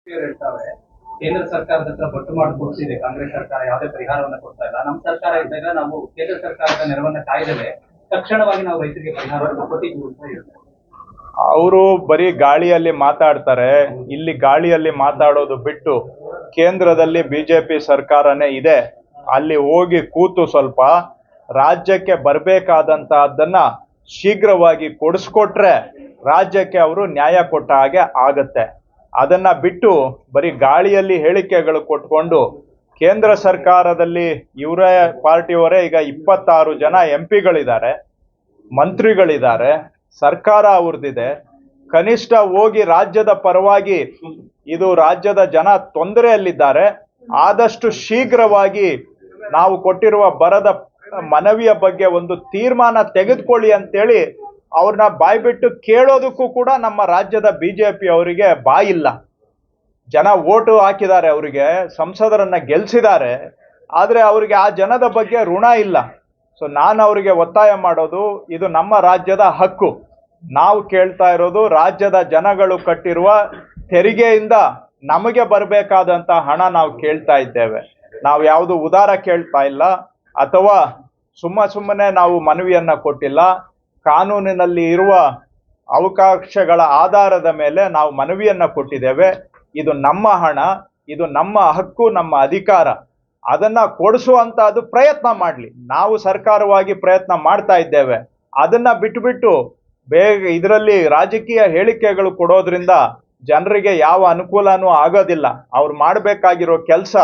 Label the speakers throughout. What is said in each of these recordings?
Speaker 1: ಹೇಳ್ತಾವೆ ಕೇಂದ್ರ ಸರ್ಕಾರದ ಹತ್ರ ಬಟ್ಟು ಮಾಡಿ ಕೊಡ್ತಿದೆ. ಕಾಂಗ್ರೆಸ್ ಸರ್ಕಾರ ಯಾವುದೇ ಪರಿಹಾರವನ್ನ ಕೊಡ್ತಾ ಇಲ್ಲ. ನಮ್ಮ ಸರ್ಕಾರ ಇದ್ದಾಗ ನಾವು ಕೇಂದ್ರ ಸರ್ಕಾರದ ನೆರವನ್ನ ಕಾಯ್ದಲೆ ತಕ್ಷಣವಾಗಿ ನಾವು ರೈತರಿಗೆ ಪರಿಹಾರವನ್ನು ಕೊಟ್ಟಿದ್ವಿ ಅಂತ ಹೇಳ್ತಾರೆ.
Speaker 2: ಅವರು ಬರೀ ಗಾಳಿಯಲ್ಲಿ ಮಾತಾಡ್ತಾರೆ. ಇಲ್ಲಿ ಗಾಳಿಯಲ್ಲಿ ಮಾತಾಡೋದು ಬಿಟ್ಟು ಕೇಂದ್ರದಲ್ಲಿ ಬಿಜೆಪಿ ಸರ್ಕಾರನೇ ಇದೆ, ಅಲ್ಲಿ ಹೋಗಿ ಕೂತು ಸ್ವಲ್ಪ ರಾಜ್ಯಕ್ಕೆ ಬರಬೇಕಾದಂತಹದ್ದನ್ನ ಶೀಘ್ರವಾಗಿ ಕೊಡಿಸ್ಕೊಟ್ರೆ ರಾಜ್ಯಕ್ಕೆ ಅವರು ನ್ಯಾಯ ಕೊಟ್ಟ ಹಾಗೆ ಆಗತ್ತೆ. ಅದನ್ನ ಬಿಟ್ಟು ಬರೀ ಗಾಳಿಯಲ್ಲಿ ಹೇಳಿಕೆಗಳು ಕೊಟ್ಕೊಂಡು ಕೇಂದ್ರ ಸರ್ಕಾರದಲ್ಲಿ ಇವರೇ ಪಾರ್ಟಿಯವರೇ ಈಗ 26 ಜನ MP ಗಳಿದ್ದಾರೆ, ಮಂತ್ರಿಗಳಿದ್ದಾರೆ, ಸರ್ಕಾರ ಅವ್ರದ್ದಿದೆ. ಕನಿಷ್ಠ ಹೋಗಿ ರಾಜ್ಯದ ಪರವಾಗಿ ಇದು ರಾಜ್ಯದ ಜನ ತೊಂದರೆಯಲ್ಲಿದ್ದಾರೆ, ಆದಷ್ಟು ಶೀಘ್ರವಾಗಿ ನಾವು ಕೊಟ್ಟಿರುವ ಬರದ ಮನವಿಯ ಬಗ್ಗೆ ಒಂದು ತೀರ್ಮಾನ ತೆಗೆದುಕೊಳ್ಳಿ ಅಂತೇಳಿ ಅವ್ರನ್ನ ಬಾಯ್ಬಿಟ್ಟು ಕೇಳೋದಕ್ಕೂ ಕೂಡ ನಮ್ಮ ರಾಜ್ಯದ ಬಿಜೆಪಿ ಅವರಿಗೆ ಬಾಯಿಲ್ಲ. ಜನ ಓಟು ಹಾಕಿದ್ದಾರೆ, ಅವರಿಗೆ ಸಂಸದರನ್ನ ಗೆಲ್ಸಿದ್ದಾರೆ, ಆದ್ರೆ ಅವರಿಗೆ ಆ ಜನದ ಬಗ್ಗೆ ಋಣ ಇಲ್ಲ. ಸೊ ನಾನು ಅವರಿಗೆ ಒತ್ತಾಯ ಮಾಡೋದು, ಇದು ನಮ್ಮ ರಾಜ್ಯದ ಹಕ್ಕು. ನಾವು ಕೇಳ್ತಾ ಇರೋದು ರಾಜ್ಯದ ಜನಗಳು ಕಟ್ಟಿರುವ ತೆರಿಗೆಯಿಂದ ನಮಗೆ ಬರಬೇಕಾದಂತ ಹಣ ನಾವು ಕೇಳ್ತಾ ಇದ್ದೇವೆ. ನಾವು ಯಾವುದು ಉದಾರ ಕೇಳ್ತಾ ಇಲ್ಲ ಅಥವಾ ಸುಮ್ಮನೆ ನಾವು ಮನವಿಯನ್ನ ಕೊಟ್ಟಿಲ್ಲ. ಕಾನೂನಿನಲ್ಲಿ ಇರುವ ಅವಕಾಶಗಳ ಆಧಾರದ ಮೇಲೆ ನಾವು ಮನವಿಯನ್ನ ಕೊಟ್ಟಿದ್ದೇವೆ. ಇದು ನಮ್ಮ ಹಣ, ಇದು ನಮ್ಮ ಹಕ್ಕು, ನಮ್ಮ ಅಧಿಕಾರ. ಅದನ್ನ ಕೊಡಿಸುವಂತಹದ್ದು ಪ್ರಯತ್ನ ಮಾಡಲಿ. ನಾವು ಸರ್ಕಾರವಾಗಿ ಪ್ರಯತ್ನ ಮಾಡ್ತಾ ಇದ್ದೇವೆ. ಅದನ್ನ ಬಿಟ್ಟು ಬೇಗ ಇದರಲ್ಲಿ ರಾಜಕೀಯ ಹೇಳಿಕೆಗಳು ಕೊಡೋದ್ರಿಂದ ಜನರಿಗೆ ಯಾವ ಅನುಕೂಲನೂ ಆಗೋದಿಲ್ಲ. ಅವ್ರು ಮಾಡಬೇಕಾಗಿರೋ ಕೆಲಸ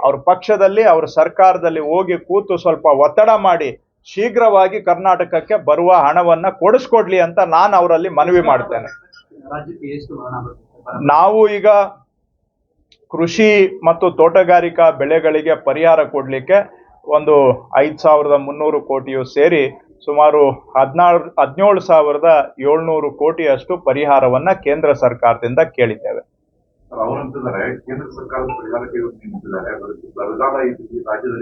Speaker 2: ಅವ್ರ ಪಕ್ಷದಲ್ಲಿ, ಅವ್ರ ಸರ್ಕಾರದಲ್ಲಿ ಹೋಗಿ ಕೂತು ಸ್ವಲ್ಪ ಒತ್ತಡ ಮಾಡಿ ಶೀಘ್ರವಾಗಿ ಕರ್ನಾಟಕಕ್ಕೆ ಬರುವ ಹಣವನ್ನ ಕೊಡಿಸ್ಕೊಡ್ಲಿ ಅಂತ ನಾನು ಅವರಲ್ಲಿ ಮನವಿ ಮಾಡ್ತೇನೆ. ನಾವು ಈಗ ಕೃಷಿ ಮತ್ತು ತೋಟಗಾರಿಕಾ ಬೆಳೆಗಳಿಗೆ ಪರಿಹಾರ ಕೊಡ್ಲಿಕ್ಕೆ ಒಂದು 5,300 ಕೋಟಿಯು ಸೇರಿ ಸುಮಾರು 17,700 ಕೋಟಿಯಷ್ಟು ಪರಿಹಾರವನ್ನ ಕೇಂದ್ರ ಸರ್ಕಾರದಿಂದ ಕೇಳಿದ್ದೇವೆ.
Speaker 3: ಅವರಂತಿದ್ದಾರೆ ಕೇಂದ್ರ ಸರ್ಕಾರದ ಪರಿಹಾರಕ್ಕೆ ಬರಗಾಲ ರಾಜ್ಯದಲ್ಲಿ